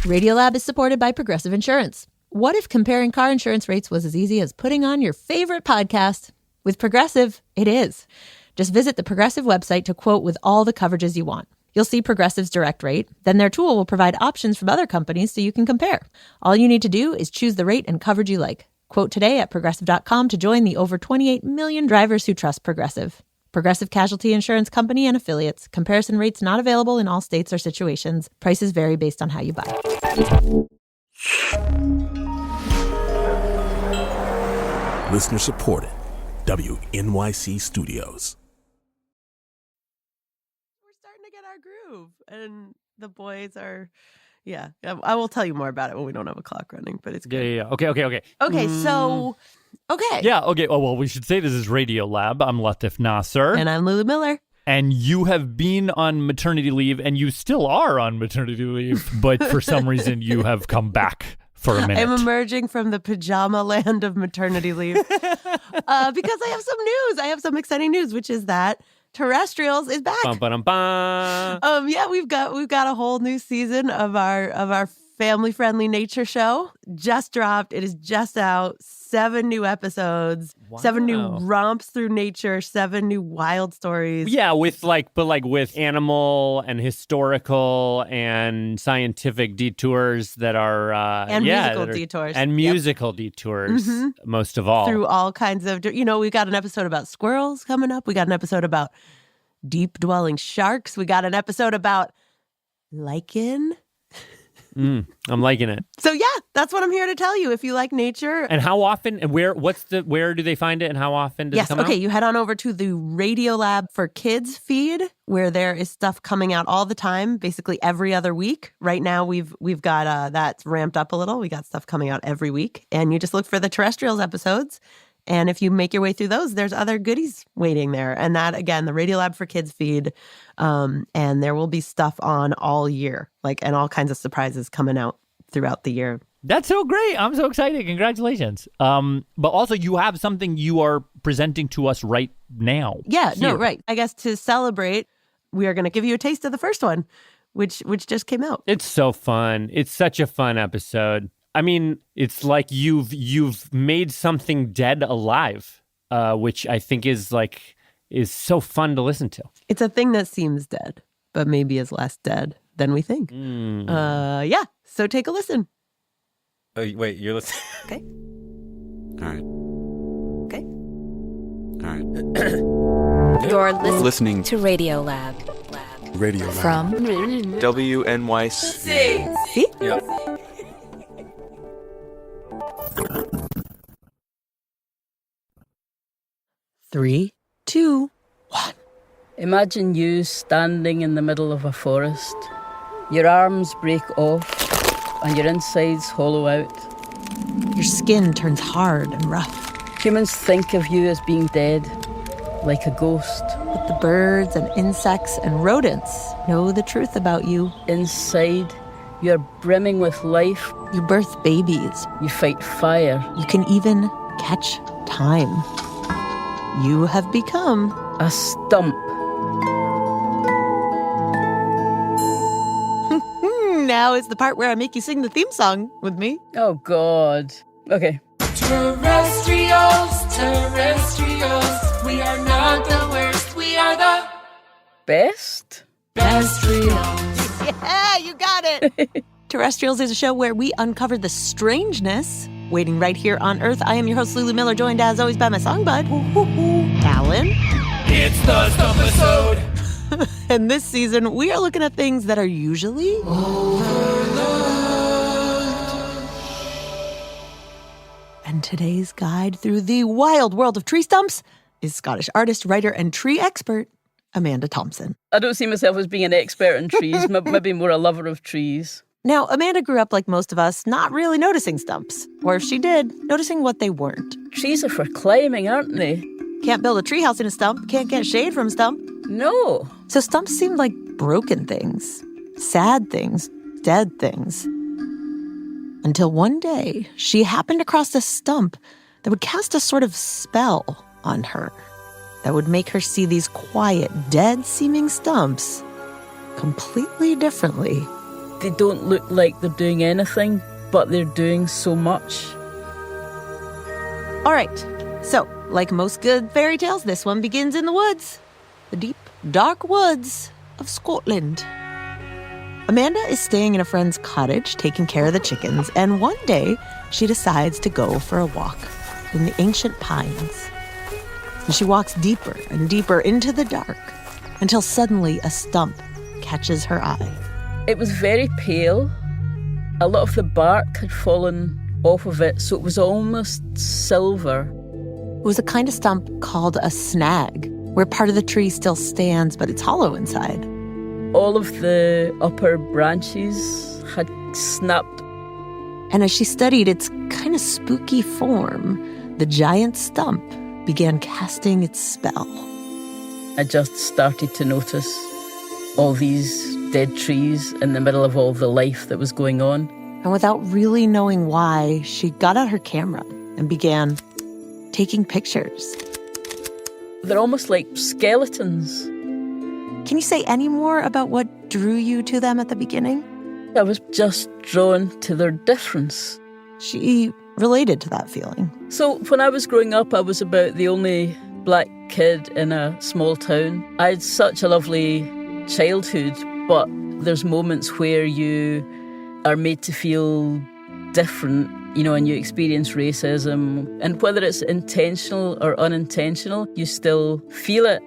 Radiolab is supported by Progressive Insurance. What if comparing car insurance rates was as easy as putting on your favorite podcast? With Progressive, it is. Just visit the Progressive website to quote with all the coverages you want. You'll see Progressive's direct rate. Then their tool will provide options from other companies so you can compare. All you need to do is choose the rate and coverage you like. Quote today at Progressive.com to join the over 28 million drivers who trust Progressive. Progressive Casualty Insurance Company and Affiliates. Comparison rates not available in all states or situations. Prices vary based on how you buy. Listener supported. WNYC Studios. We're starting to get our groove. And the boys are... Yeah, I will tell you more about it when we don't have a clock running, but it's good. Yeah. Okay. Okay, so... Okay. Yeah, okay. Oh, well, we should say this is Radiolab. I'm Latif Nasser. And I'm Lulu Miller. And you have been on maternity leave, and you still are on maternity leave, but for some reason you have come back for a minute. I'm emerging from the pajama land of maternity leave because I have some news. I have some exciting news, which is that Terrestrials is back. Yeah, we've got a whole new season of our family-friendly nature show. Just dropped. It is just out. 7 new episodes. Wow. 7 new romps through nature. 7 new wild stories. Yeah, with with animal and historical and scientific detours that are musical detours. And musical detours, most of all. Through all kinds of, we got an episode about squirrels coming up. We got an episode about deep dwelling sharks. We got an episode about lichen. I'm liking it. So yeah, that's what I'm here to tell you. If you like nature. And how often and where do they find it and how often does it come out? You head on over to the Radiolab for Kids feed where there is stuff coming out all the time, basically every other week. Right now we've got that's ramped up a little. We got stuff coming out every week. And you just look for the Terrestrials episodes. And if you make your way through those, there's other goodies waiting there. And that, again, the Radiolab for Kids feed. And there will be stuff on all year, and all kinds of surprises coming out throughout the year. That's so great. I'm so excited. Congratulations. But also you have something you are presenting to us right now. Yeah, here. No, right. I guess to celebrate, we are going to give you a taste of the first one, which just came out. It's so fun. It's such a fun episode. I mean, it's like you've made something dead alive, which I think is so fun to listen to. It's a thing that seems dead, but maybe is less dead than we think. Yeah, so take a listen. Oh, wait, you're listening? Okay. All right. Okay. All right. You're listening to Radiolab. Radiolab. From WNYC. See? Yep. Three, 2, 1. Imagine you standing in the middle of a forest. Your arms break off and your insides hollow out. Your skin turns hard and rough. Humans think of you as being dead, like a ghost. But the birds and insects and rodents know the truth about you. Inside, you're brimming with life. You birth babies. You fight fire. You can even catch time. You have become a stump. Now is the part where I make you sing the theme song with me. Oh, God. Okay. Terrestrials, we are not the worst, we are the best? Terrestrials. Yeah, you got it. Terrestrials is a show where we uncover the strangeness waiting right here on Earth. I am your host, Lulu Miller, joined as always by my song bud, Alan. It's the Stump episode. And this season, we are looking at things that are usually overlooked. And today's guide through the wild world of tree stumps is Scottish artist, writer, and tree expert, Amanda Thomson. I don't see myself as being an expert in trees, maybe more a lover of trees. Now, Amanda grew up like most of us, not really noticing stumps. Or if she did, noticing what they weren't. Trees are for climbing, aren't they? Can't build a treehouse in a stump. Can't get shade from a stump. No. So stumps seemed like broken things, sad things, dead things. Until one day, she happened across a stump that would cast a sort of spell on her that would make her see these quiet, dead-seeming stumps completely differently They don't look like they're doing anything, but they're doing so much. All right, so like most good fairy tales, this one begins in the woods. The deep, dark woods of Scotland. Amanda is staying in a friend's cottage, taking care of the chickens, and one day she decides to go for a walk in the ancient pines. And she walks deeper and deeper into the dark until suddenly a stump catches her eye. It was very pale. A lot of the bark had fallen off of it, so it was almost silver. It was a kind of stump called a snag, where part of the tree still stands, but it's hollow inside. All of the upper branches had snapped. And as she studied its kind of spooky form, the giant stump began casting its spell. I just started to notice all these dead trees in the middle of all the life that was going on. And without really knowing why, she got out her camera and began taking pictures. They're almost like skeletons. Can you say any more about what drew you to them at the beginning? I was just drawn to their difference. She related to that feeling. So when I was growing up, I was about the only black kid in a small town. I had such a lovely childhood, but there's moments where you are made to feel different, and you experience racism. And whether it's intentional or unintentional, you still feel it.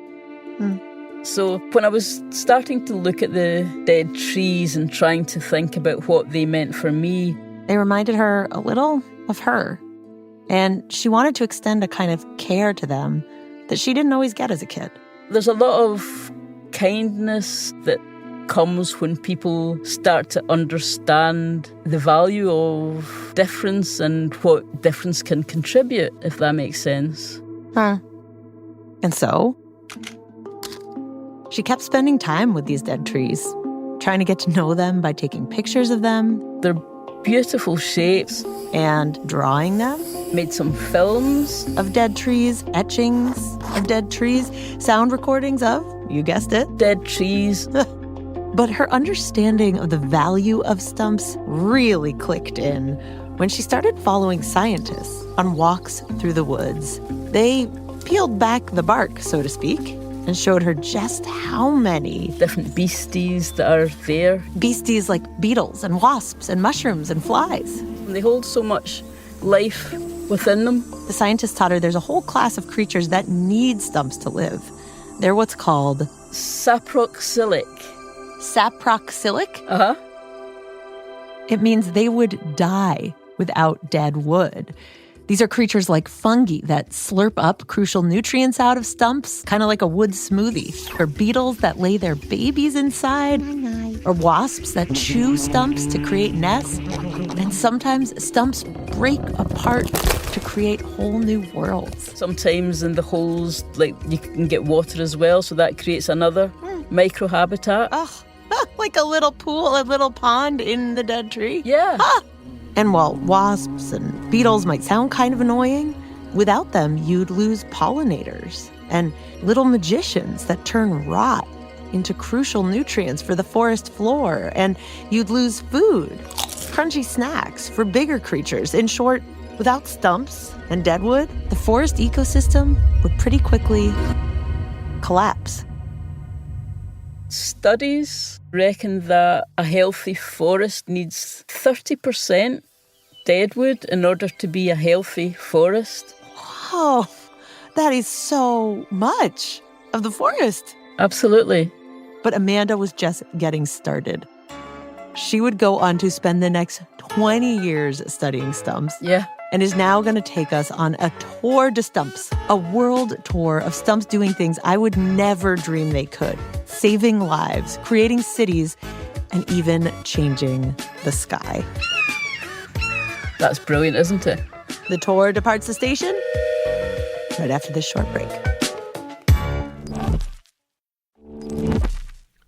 So when I was starting to look at the dead trees and trying to think about what they meant for me, they reminded her a little of her. And she wanted to extend a kind of care to them that she didn't always get as a kid. there's a lot of kindness that comes when people start to understand the value of difference and what difference can contribute, if that makes sense. Huh. And so, she kept spending time with these dead trees, trying to get to know them by taking pictures of them. They're beautiful shapes. And drawing them. Made some films. Of dead trees, etchings of dead trees, sound recordings of, you guessed it, dead trees. But her understanding of the value of stumps really clicked in when she started following scientists on walks through the woods. They peeled back the bark, so to speak, and showed her just how many different beasties that are there. Beasties like beetles and wasps and mushrooms and flies. And they hold so much life within them. The scientists taught her there's a whole class of creatures that need stumps to live. They're what's called saproxylic. Saproxylic? Uh-huh. It means they would die without dead wood. These are creatures like fungi that slurp up crucial nutrients out of stumps, kind of like a wood smoothie, or beetles that lay their babies inside, or wasps that chew stumps to create nests. And sometimes stumps break apart to create whole new worlds. Sometimes in the holes, like, you can get water as well, so that creates another microhabitat. Oh, like a little pool, a little pond in the dead tree? Yeah. Ah! And while wasps and beetles might sound kind of annoying, without them, you'd lose pollinators and little magicians that turn rot into crucial nutrients for the forest floor. And you'd lose food, crunchy snacks for bigger creatures. In short, without stumps and deadwood, the forest ecosystem would pretty quickly collapse. Studies reckon that a healthy forest needs 30% deadwood in order to be a healthy forest. Whoa, that is so much of the forest. Absolutely. But Amanda was just getting started. She would go on to spend the next 20 years studying stumps. Yeah. And is now going to take us on a tour de stumps, a world tour of stumps doing things I would never dream they could. Saving lives, creating cities, and even changing the sky. That's brilliant, isn't it? The tour departs the station right after this short break.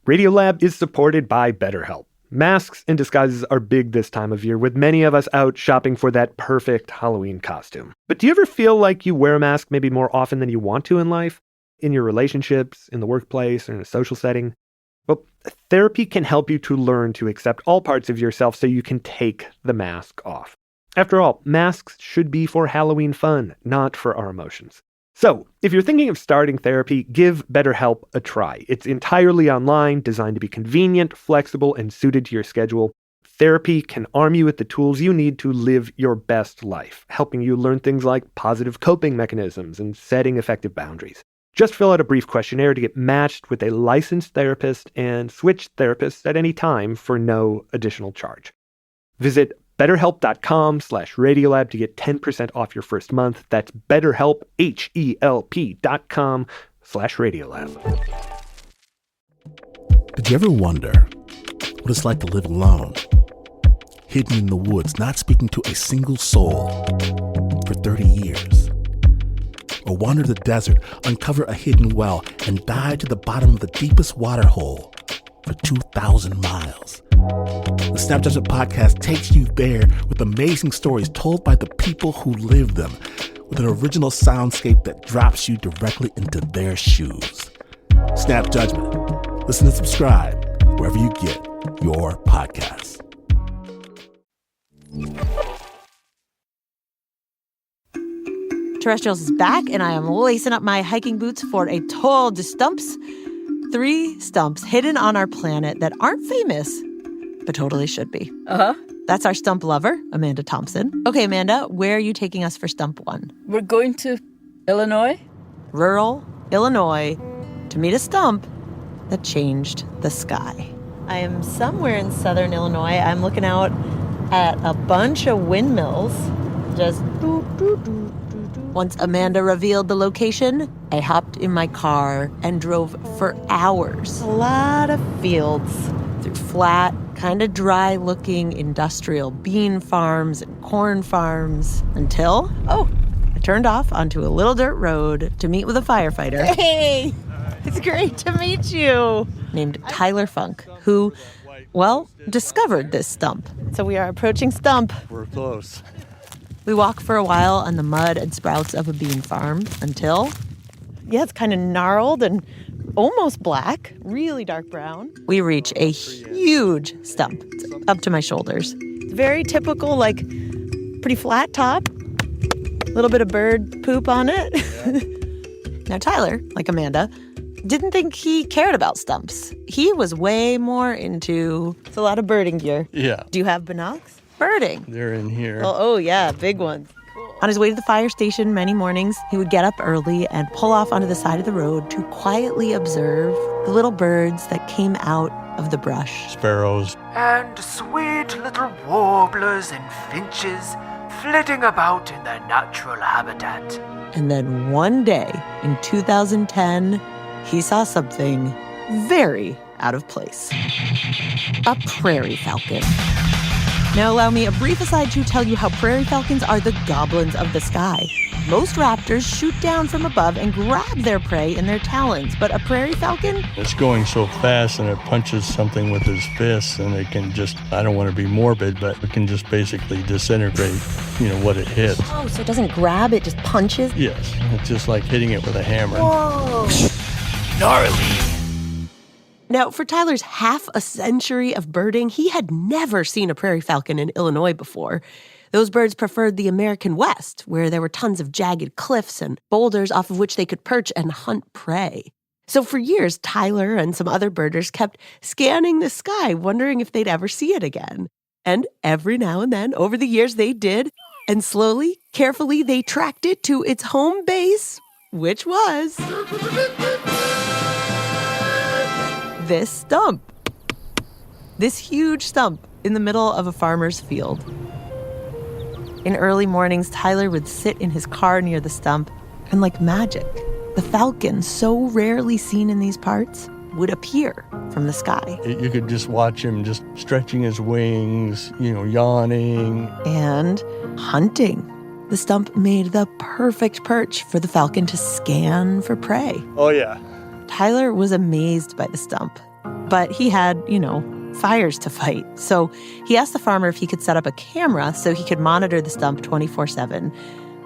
Radiolab is supported by BetterHelp. Masks and disguises are big this time of year, with many of us out shopping for that perfect Halloween costume. But do you ever feel like you wear a mask maybe more often than you want to in life? In your relationships, in the workplace, or in a social setting? Well, therapy can help you to learn to accept all parts of yourself so you can take the mask off. After all, masks should be for Halloween fun, not for our emotions. So, if you're thinking of starting therapy, give BetterHelp a try. It's entirely online, designed to be convenient, flexible, and suited to your schedule. Therapy can arm you with the tools you need to live your best life, helping you learn things like positive coping mechanisms and setting effective boundaries. Just fill out a brief questionnaire to get matched with a licensed therapist and switch therapists at any time for no additional charge. Visit BetterHelp.com/Radiolab to get 10% off your first month. That's BetterHelp, HELP.com/Radiolab. Did you ever wonder what it's like to live alone, hidden in the woods, not speaking to a single soul for 30 years? Or wander the desert, uncover a hidden well, and dive to the bottom of the deepest water hole for 2,000 miles? The Snap Judgment Podcast takes you there with amazing stories told by the people who live them, with an original soundscape that drops you directly into their shoes. Snap Judgment. Listen and subscribe wherever you get your podcasts. Terrestrials is back, and I am lacing up my hiking boots for a tour de Stumps. 3 stumps hidden on our planet that aren't famous, but totally should be. That's our stump lover, Amanda Thomson. Okay, Amanda, where are you taking us for stump 1? We're going to Illinois. Rural Illinois to meet a stump that changed the sky. I am somewhere in southern Illinois. I'm looking out at a bunch of windmills. Just doo-doo-doo. Once Amanda revealed the location, I hopped in my car and drove for hours. A lot of fields through flat, kind of dry-looking industrial bean farms and corn farms until, I turned off onto a little dirt road to meet with a firefighter. Hey, it's great to meet you. Named Tyler Funk, who, discovered this stump. So we are approaching Stump. We're close. We walk for a while on the mud and sprouts of a bean farm until, it's kind of gnarled and almost black, really dark brown. We reach a huge stump. It's up to my shoulders. It's very typical, pretty flat top. A little bit of bird poop on it. Yeah. Now, Tyler, like Amanda, didn't think he cared about stumps. He was way more into, it's a lot of birding gear. Yeah. Do you have binocs? Birding. They're in here. Oh yeah, big ones. Cool. On his way to the fire station many mornings, he would get up early and pull off onto the side of the road to quietly observe the little birds that came out of the brush. Sparrows. And sweet little warblers and finches flitting about in their natural habitat. And then one day in 2010, he saw something very out of place. A prairie falcon. Now allow me a brief aside to tell you how prairie falcons are the goblins of the sky. Most raptors shoot down from above and grab their prey in their talons, but a prairie falcon? It's going so fast and it punches something with his fists and it can just, I don't want to be morbid, but it can just basically disintegrate, what it hits. Oh, so it doesn't grab, it just punches? Yes, it's just like hitting it with a hammer. Whoa. Gnarly. Now, for Tyler's half a century of birding, he had never seen a prairie falcon in Illinois before. Those birds preferred the American West, where there were tons of jagged cliffs and boulders off of which they could perch and hunt prey. So for years, Tyler and some other birders kept scanning the sky, wondering if they'd ever see it again. And every now and then, over the years, they did. And slowly, carefully, they tracked it to its home base, which was this stump. This huge stump in the middle of a farmer's field. In early mornings, Tyler would sit in his car near the stump, and like magic, the falcon, so rarely seen in these parts, would appear from the sky. You could just watch him just stretching his wings, yawning. And hunting. The stump made the perfect perch for the falcon to scan for prey. Oh, yeah. Tyler was amazed by the stump, but he had, fires to fight. So he asked the farmer if he could set up a camera so he could monitor the stump 24/7.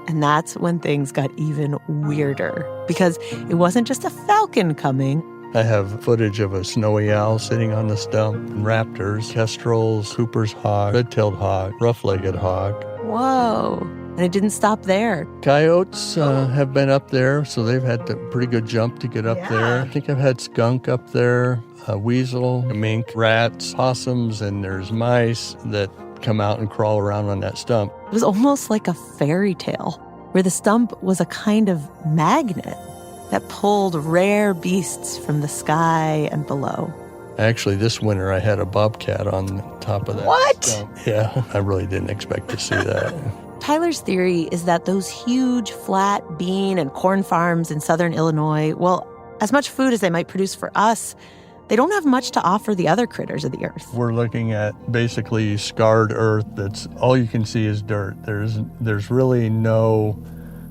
And that's when things got even weirder, because it wasn't just a falcon coming, I have footage of a snowy owl sitting on the stump, raptors, kestrels, Cooper's hawk, red-tailed hawk, rough-legged hawk. Whoa. And it didn't stop there. Coyotes have been up there, so they've had a pretty good jump to get up there. I think I've had skunk up there, a weasel, a mink, rats, possums, and there's mice that come out and crawl around on that stump. It was almost like a fairy tale, where the stump was a kind of magnet that pulled rare beasts from the sky and below. Actually, this winter I had a bobcat on top of that stump. Yeah, I really didn't expect to see that. Tyler's theory is that those huge, flat bean and corn farms in southern Illinois, well, as much food as they might produce for us, they don't have much to offer the other critters of the earth. We're looking at basically scarred earth that's all you can see is dirt. There's really no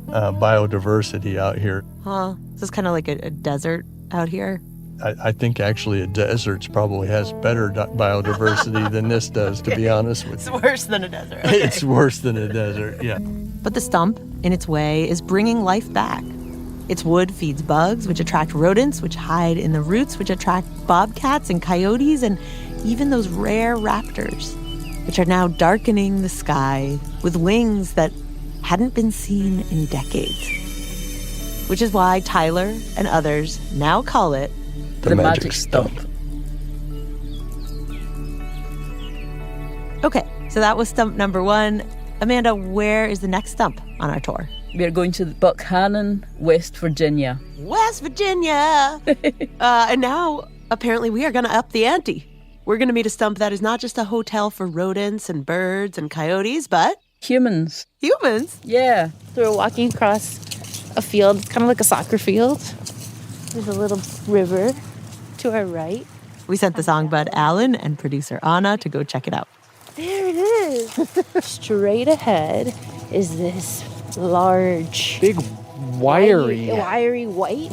biodiversity out here. Huh. This is kind of like a desert out here. I think actually a desert probably has better biodiversity than this does, to be honest with you. It's worse than a desert. Okay. It's worse than a desert, yeah. But the stump, in its way, is bringing life back. Its wood feeds bugs, which attract rodents, which hide in the roots, which attract bobcats and coyotes, and even those rare raptors, which are now darkening the sky with wings that hadn't been seen in decades. Which is why Tyler and others now call it the magic stump. Okay, so that was stump number 1. Amanda, where is the next stump on our tour? We are going to Buckhannon, West Virginia. West Virginia! And now, apparently, we are going to up the ante. We're going to meet a stump that is not just a hotel for rodents and birds and coyotes, but humans. Humans? Yeah. So we're walking across a field. It's kind of like a soccer field. There's a little river to our right. We sent the songbud Alan and producer Anna to go check it out. There it is. Straight ahead is this large, big, wiry white.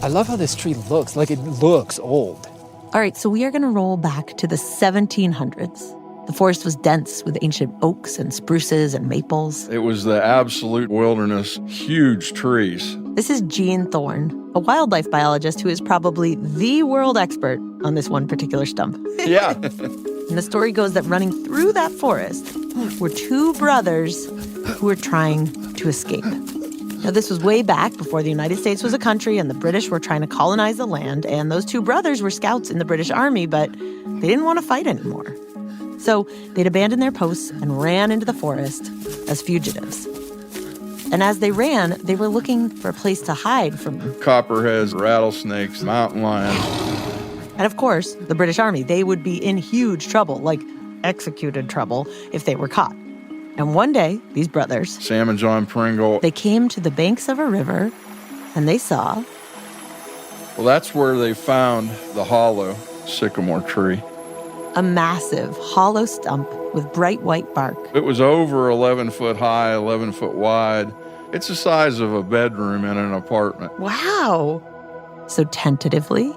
I love how this tree looks. Like, it looks old. All right, so we are going to roll back to the 1700s. The forest was dense with ancient oaks and spruces and maples. It was the absolute wilderness, huge trees. This is Gene Thorne, a wildlife biologist who is probably the world expert on this one particular stump. Yeah. And the story goes that running through that forest were 2 brothers who were trying to escape. Now, this was way back before the United States was a country and the British were trying to colonize the land. And those 2 brothers were scouts in the British Army, but they didn't want to fight anymore. So they'd abandoned their posts and ran into the forest as fugitives. And as they ran, they were looking for a place to hide from copperheads, rattlesnakes, mountain lions. And of course, the British Army, they would be in huge trouble, like executed trouble, if they were caught. And one day, these brothers, Sam and John Pringle, they came to the banks of a river and they saw... Well, that's where they found the hollow sycamore tree. A massive, hollow stump with bright white bark. It was over 11 foot high, 11 foot wide. It's the size of a bedroom in an apartment. Wow. So tentatively,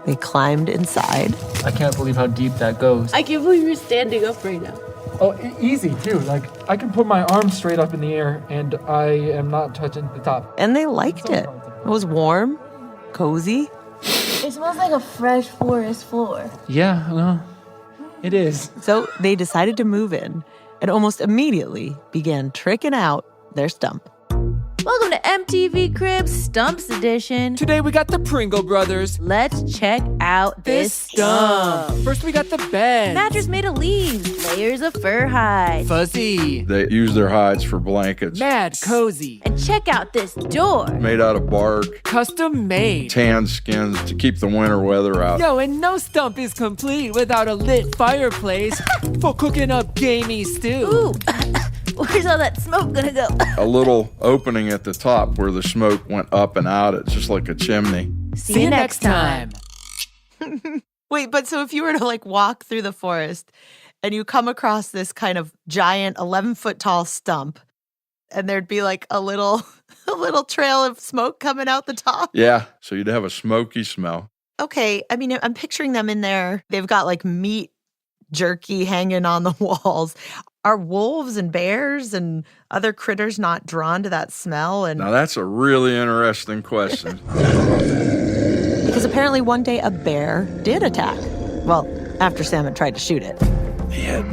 they climbed inside. I can't believe how deep that goes. I can't believe you're standing up right now. Oh, easy, too. Like, I can put my arms straight up in the air, and I am not touching the top. And they liked it. It was warm, cozy. It smells like a fresh forest floor. Yeah, well, it is. So they decided to move in and almost immediately began tricking out their stump. Welcome to MTV Cribs Stumps Edition. Today we got the Pringle brothers. Let's check out this stump. First we got the bed. Mattress made of leaves, layers of fur hide. Fuzzy. They use their hides for blankets. Mad cozy. And check out this door. Made out of bark. Custom made. Tan skins to keep the winter weather out. Yo, and no stump is complete without a lit fireplace for cooking up gamey stew. Ooh. Where's all that smoke gonna go? A little opening at the top where the smoke went up and out. It's just like a chimney. See you next time. Wait, but so if you were to like walk through the forest and you come across this kind of giant 11-foot tall stump and there'd be like a little trail of smoke coming out the top. Yeah, so you'd have a smoky smell. Okay, I mean, I'm picturing them in there. They've got like meat jerky hanging on the walls. Are wolves and bears and other critters not drawn to that smell? And now that's a really interesting question. apparently one day a bear did attack. Well, after Sam had tried to shoot it. He had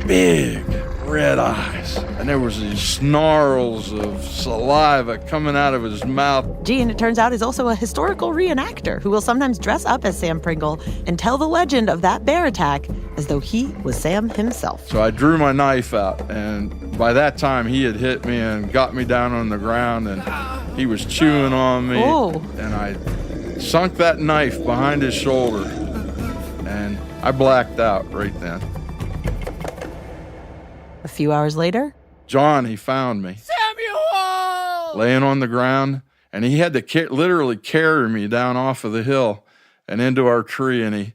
big red eyes, and there was these snarls of saliva coming out of his mouth. Gene, it turns out, is also a historical reenactor who will sometimes dress up as Sam Pringle and tell the legend of that bear attack as though he was Sam himself. So I drew my knife out, and by that time he had hit me and got me down on the ground, and he was chewing on me. Oh. And I sunk that knife behind his shoulder, and I blacked out right then. A few hours later, John, he found me. Samuel! Laying on the ground, and he had to literally carry me down off of the hill and into our tree, and he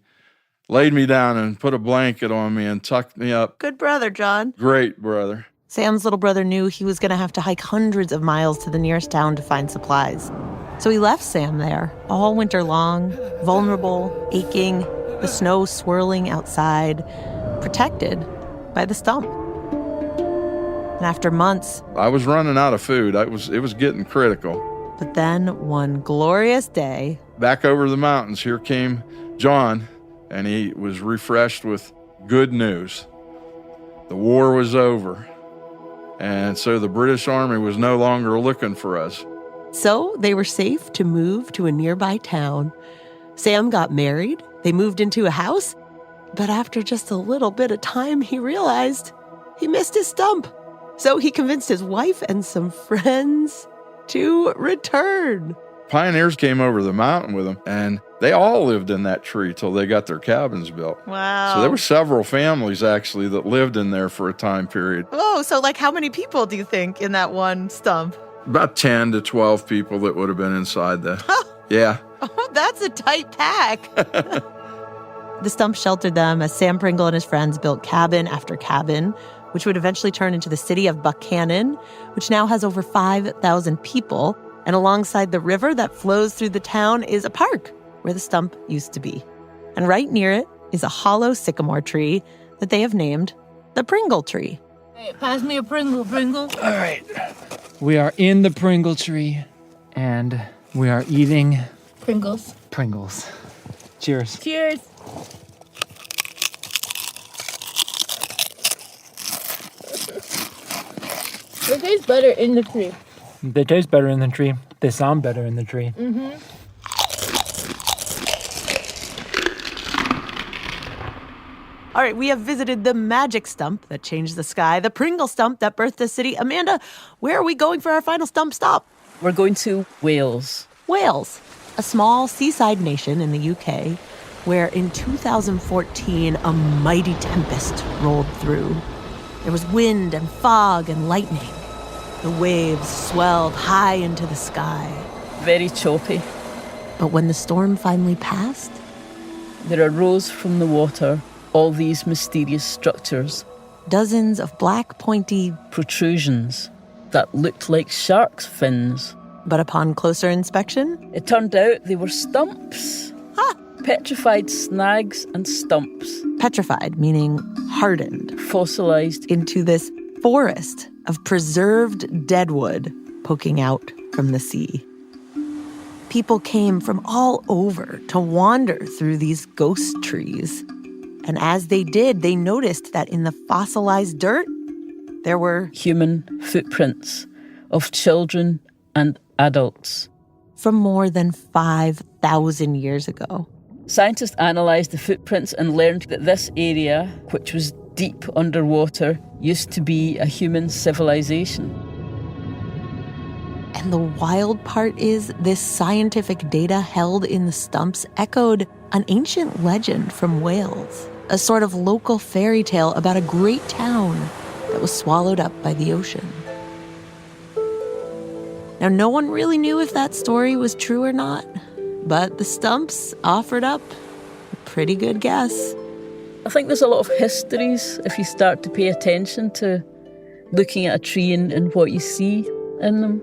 laid me down and put a blanket on me and tucked me up. good brother, John. Great brother. Sam's little brother knew he was going to have to hike hundreds of miles to the nearest town to find supplies. So he left Sam there all winter long, vulnerable, aching, the snow swirling outside, protected by the stump. And after months, I was running out of food. It was getting critical. but then one glorious day, Back over the mountains, here came John, and he was refreshed with good news. The war was over, and so the British Army was no longer looking for us. so they were safe to move to a nearby town. Sam got married, they moved into a house, but after just a little bit of time, he realized he missed his stump. So he convinced his wife and some friends to return. Pioneers came over the mountain with them, and they all lived in that tree till they got their cabins built. Wow. So there were several families, actually, that lived in there for a time period. Oh, so like how many people do you think in that one stump? About 10 to 12 people that would have been inside there. Yeah. Oh, that's a tight pack. The stump sheltered them as Sam Pringle and his friends built cabin after cabin, which would eventually turn into the city of Buchanan, which now has over 5,000 people. And alongside the river that flows through the town is a park where the stump used to be. And right near it is a hollow sycamore tree that they have named the Pringle tree. Hey, pass me a Pringle, Pringle. All right. We are in the Pringle tree, and we are eating Pringles. Pringles. Cheers. Cheers. It tastes better in the tree. They taste better in the tree. They sound better in the tree. Mm-hmm. All right, we have visited the magic stump that changed the sky, the Pringle stump that birthed the city. Amanda, where are we going for our final stump stop? We're going to Wales. Wales, a small seaside nation in the UK, where in 2014 a mighty tempest rolled through. There was wind and fog and lightning. The waves swelled high into the sky. Very choppy. But when the storm finally passed, there arose from the water all these mysterious structures. Dozens of black, pointy protrusions that looked like shark's fins. But upon closer inspection, it turned out they were stumps. Petrified snags and stumps. Petrified, meaning hardened. Fossilized. Into this forest of preserved deadwood poking out from the sea. People came from all over to wander through these ghost trees. And as they did, they noticed that in the fossilized dirt, there were human footprints of children and adults. From more than 5,000 years ago. Scientists analysed the footprints and learned that this area, which was deep underwater, used to be a human civilization. And the wild part is this scientific data held in the stumps echoed an ancient legend from Wales, a sort of local fairy tale about a great town that was swallowed up by the ocean. Now, no one really knew if that story was true or not, but the stumps offered up a pretty good guess. I think there's a lot of histories if you start to pay attention to looking at a tree and what you see in them.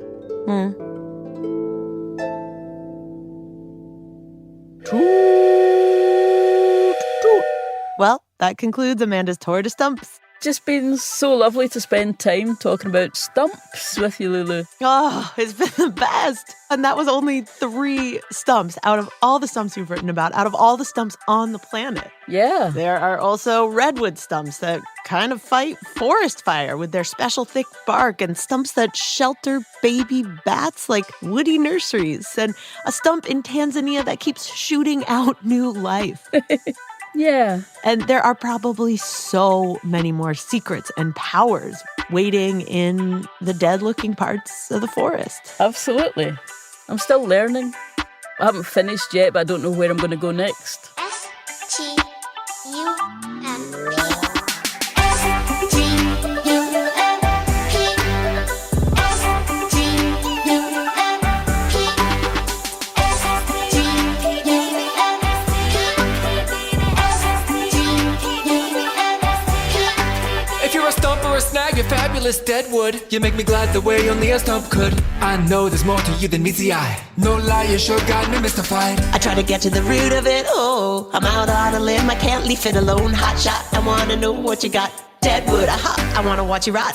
Well, that concludes Amanda's tour to stumps. Just been so lovely to spend time talking about stumps with you, Lulu. Oh, it's been the best. And that was only 3 stumps out of all the stumps you've written about, out of all the stumps on the planet. Yeah. There are also redwood stumps that kind of fight forest fire with their special thick bark, and stumps that shelter baby bats like woody nurseries, and a stump in Tanzania that keeps shooting out new life. Yeah. And there are probably so many more secrets and powers waiting in the dead-looking parts of the forest. Absolutely. I'm still learning. I haven't finished yet, but I don't know where I'm going to go next. STUMP. Snag your fabulous deadwood. You make me glad the way only a stump could. I know there's more to you than meets the eye. No lie, you sure got me mystified. I try to get to the root of it. Oh, I'm out on a limb. I can't leave it alone. Hot shot. I want to know what you got. Deadwood. Aha. I want to watch you rot.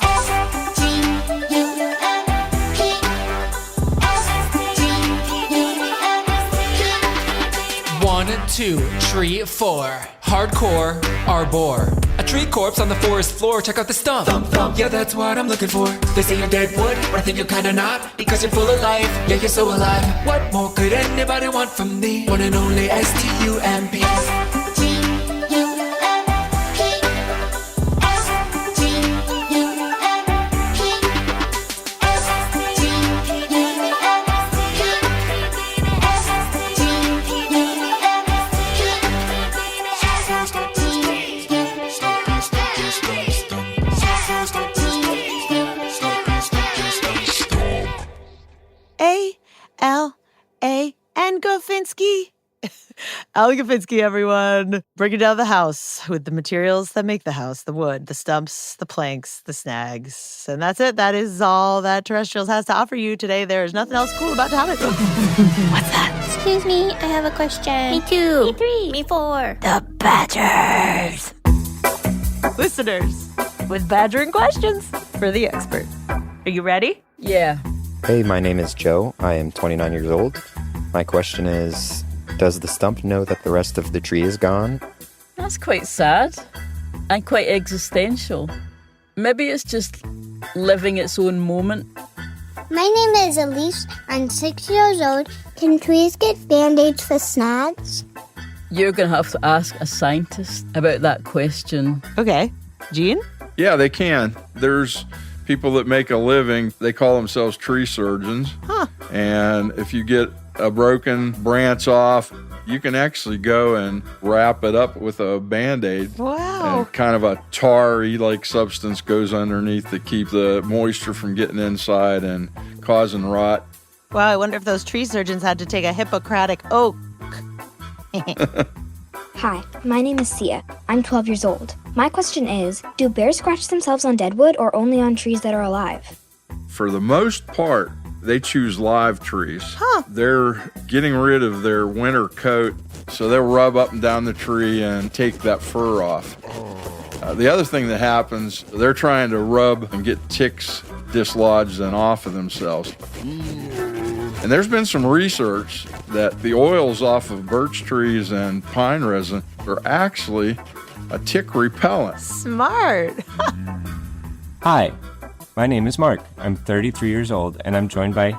1, 2, tree, 4. Hardcore, arbor. A tree corpse on the forest floor. Check out the stump. Thump, thump. Yeah, that's what I'm looking for. They say you're dead wood, but I think you're kinda not. Because you're full of life. Yeah, you're so alive. What more could anybody want from me? One and only STUMP. Al Gafinsky, everyone. Breaking down the house with the materials that make the house, the wood, the stumps, the planks, the snags. And that's it. That is all that Terrestrials has to offer you today. There is nothing else cool about to happen. What's that? Excuse me, I have a question. Me 2. Me 3. Me 4. The Badgers. Listeners, with badgering questions for the expert. Are you ready? Yeah. Hey, my name is Joe. I am 29 years old. My question is, does the stump know that the rest of the tree is gone? That's quite sad and quite existential. Maybe it's just living its own moment. My name is Elise. I'm 6 years old. Can trees get band-aids for snags? You're going to have to ask a scientist about that question. Okay. Gene? Yeah, they can. There's people that make a living. They call themselves tree surgeons. Huh. And if you get a broken branch off, you can actually go and wrap it up with a Band-Aid. Wow. And kind of a tarry like substance goes underneath to keep the moisture from getting inside and causing rot. Wow, I wonder if those tree surgeons had to take a Hippocratic oath. Hi, my name is Sia. I'm 12 years old. My question is, do bears scratch themselves on dead wood or only on trees that are alive? For the most part, they choose live trees. Huh. They're getting rid of their winter coat, so they'll rub up and down the tree and take that fur off. The other thing that happens, they're trying to rub and get ticks dislodged and off of themselves. And there's been some research that the oils off of birch trees and pine resin are actually a tick repellent. Smart. Hi, my name is Mark. I'm 33 years old, and I'm joined by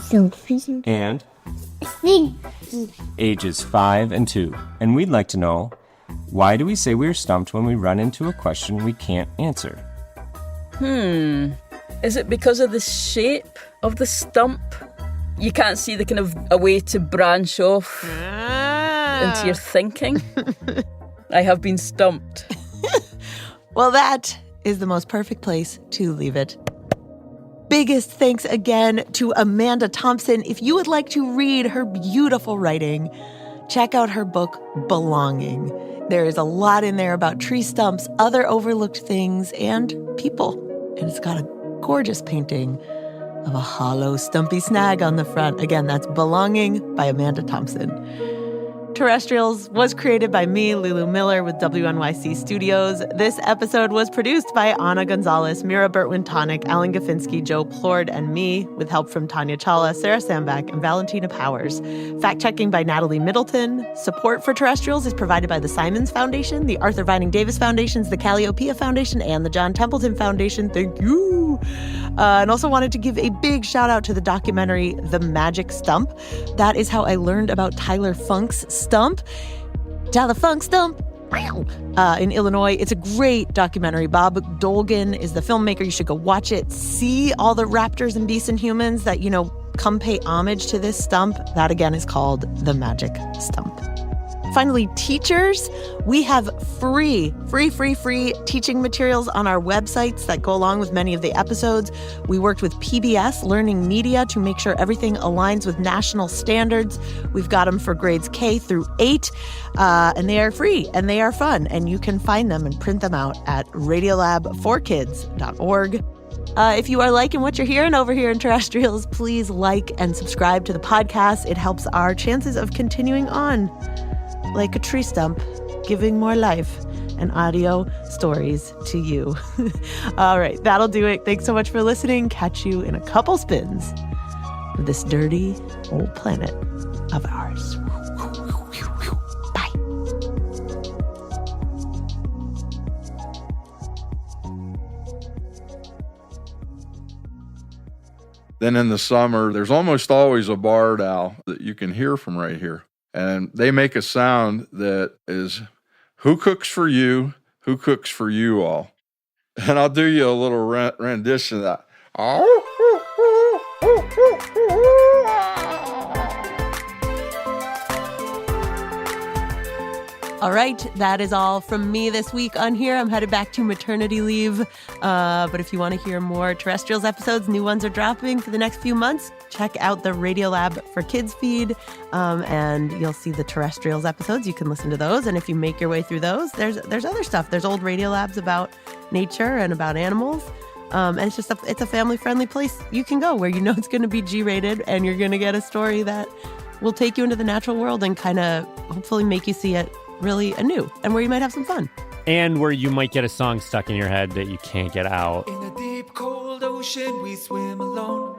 Sophie and ages 5 and 2. And we'd like to know, why do we say we're stumped when we run into a question we can't answer? Is it because of the shape of the stump? You can't see the kind of a way to branch off into your thinking? I have been stumped. Well, that is the most perfect place to leave it. Biggest thanks again to Amanda Thomson. If you would like to read her beautiful writing, check out her book, Belonging. There is a lot in there about tree stumps, other overlooked things, and people. And it's got a gorgeous painting of a hollow, stumpy snag on the front. Again, that's Belonging by Amanda Thomson. Terrestrials was created by me, Lulu Miller, with WNYC Studios. This episode was produced by Anna Gonzalez, Mira Bertwin-Tonic, Alan Gafinsky, Joe Plord, and me, with help from Tanya Chawla, Sarah Sambach, and Valentina Powers. Fact-checking by Natalie Middleton. Support for Terrestrials is provided by the Simons Foundation, the Arthur Vining Davis Foundations, the Calliopeia Foundation, and the John Templeton Foundation. Thank you. And also wanted to give a big shout out to the documentary The Magic Stump. That is how I learned about Tyler Funk's Stump. Tyler Funk Stump. In Illinois. It's a great documentary. Bob Dolgan is the filmmaker. You should go watch it. See all the raptors and beasts and humans that, come pay homage to this stump. That again is called The Magic Stump. Finally, teachers, we have free teaching materials on our websites that go along with many of the episodes. We worked with PBS Learning Media to make sure everything aligns with national standards. We've got them for grades K through 8, and they are free and they are fun. And you can find them and print them out at radiolab4kids.org. If you are liking what you're hearing over here in Terrestrials, please like and subscribe to the podcast. It helps our chances of continuing on. Like a tree stump, giving more life and audio stories to you. All right, that'll do it. Thanks so much for listening. Catch you in a couple spins of this dirty old planet of ours. Bye. Then in the summer, there's almost always a barred owl that you can hear from right here. And they make a sound that is, who cooks for you? Who cooks for you all? And I'll do you a little rendition of that. All right, that is all from me this week on here. I'm headed back to maternity leave. But if you want to hear more Terrestrials episodes, new ones are dropping for the next few months. Check out the Radiolab for Kids feed, and you'll see the Terrestrials episodes. You can listen to those, and if you make your way through those, there's other stuff. There's old Radiolabs about nature and about animals. And it's a family-friendly place you can go where it's going to be G-rated, and you're going to get a story that will take you into the natural world and kind of hopefully make you see it really anew, and where you might have some fun. And where you might get a song stuck in your head that you can't get out. In a deep, cold ocean, we swim alone.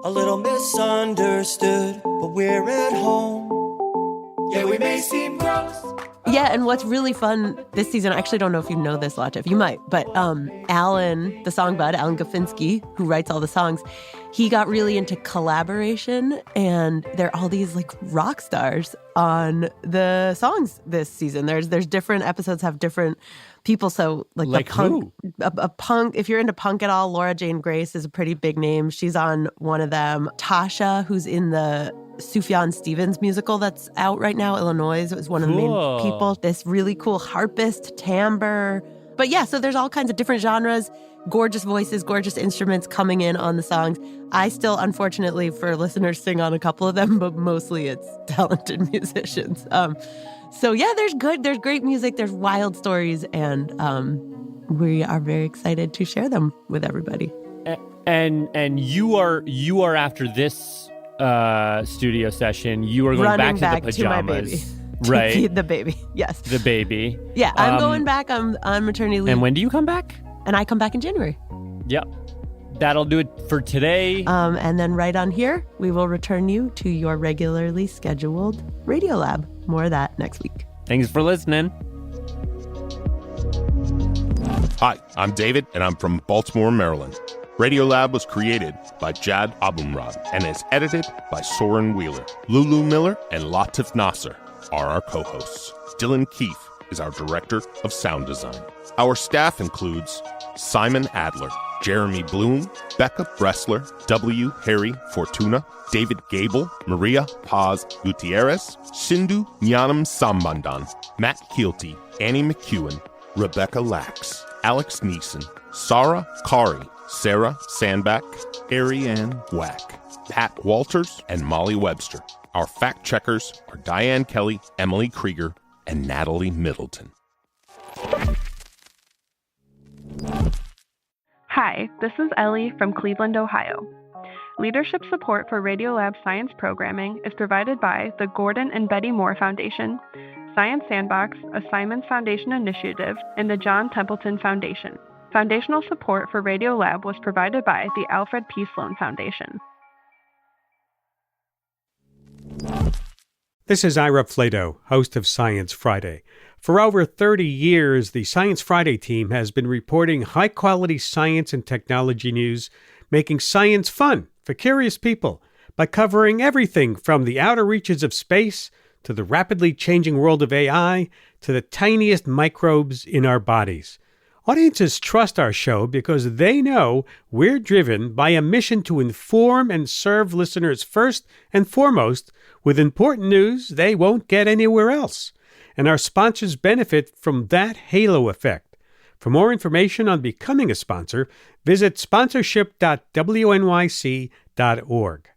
A little misunderstood, but we're at home. Yeah, we may seem gross. Yeah, and what's really fun this season, I actually don't know if you know this, Latif, you might, but Alan, the song bud, Alan Gafinsky, who writes all the songs, he got really into collaboration, and there are all these rock stars on the songs this season. There's different episodes have different people. So the punk, a punk. If you're into punk at all, Laura Jane Grace is a pretty big name. She's on one of them. Tasha, who's in the Sufjan Stevens musical that's out right now, Illinois, is one of the main people. This really cool harpist, timbre. But yeah, so there's all kinds of different genres. Gorgeous voices, gorgeous instruments coming in on the songs. I still, unfortunately, for listeners, sing on a couple of them, but mostly it's talented musicians. So yeah, there's great music, there's wild stories, and we are very excited to share them with everybody. And you are after this studio session, you are going running back to the pajamas. To my baby. Right. To feed the baby. Yes. The baby. Yeah, I'm going back. I'm on maternity leave. And when do you come back? And I come back in January. Yep. That'll do it for today. And then right on here, we will return you to your regularly scheduled Radiolab. More of that next week. Thanks for listening. Hi, I'm David, and I'm from Baltimore, Maryland. Radiolab was created by Jad Abumrad and is edited by Soren Wheeler. Lulu Miller and Latif Nasser are our co-hosts. Dylan Keefe is our director of sound design. Our staff includes Simon Adler, Jeremy Bloom, Becca Bressler, W. Harry Fortuna, David Gable, Maria Paz Gutierrez, Sindhu Nyanam Sambandan, Matt Keelty, Annie McEwen, Rebecca Lax, Alex Neeson, Sarah Kari, Sarah Sandback, Ariane Wack, Pat Walters, and Molly Webster. Our fact checkers are Diane Kelly, Emily Krieger, and Natalie Middleton. Hi, this is Ellie from Cleveland, Ohio. Leadership support for Radiolab science programming is provided by the Gordon and Betty Moore Foundation, Science Sandbox, a Simons Foundation initiative, and the John Templeton Foundation. Foundational support for Radiolab was provided by the Alfred P. Sloan Foundation. This is Ira Flato, host of Science Friday. For over 30 years, the Science Friday team has been reporting high-quality science and technology news, making science fun for curious people by covering everything from the outer reaches of space to the rapidly changing world of AI to the tiniest microbes in our bodies. Audiences trust our show because they know we're driven by a mission to inform and serve listeners first and foremost with important news they won't get anywhere else. And our sponsors benefit from that halo effect. For more information on becoming a sponsor, visit sponsorship.wnyc.org.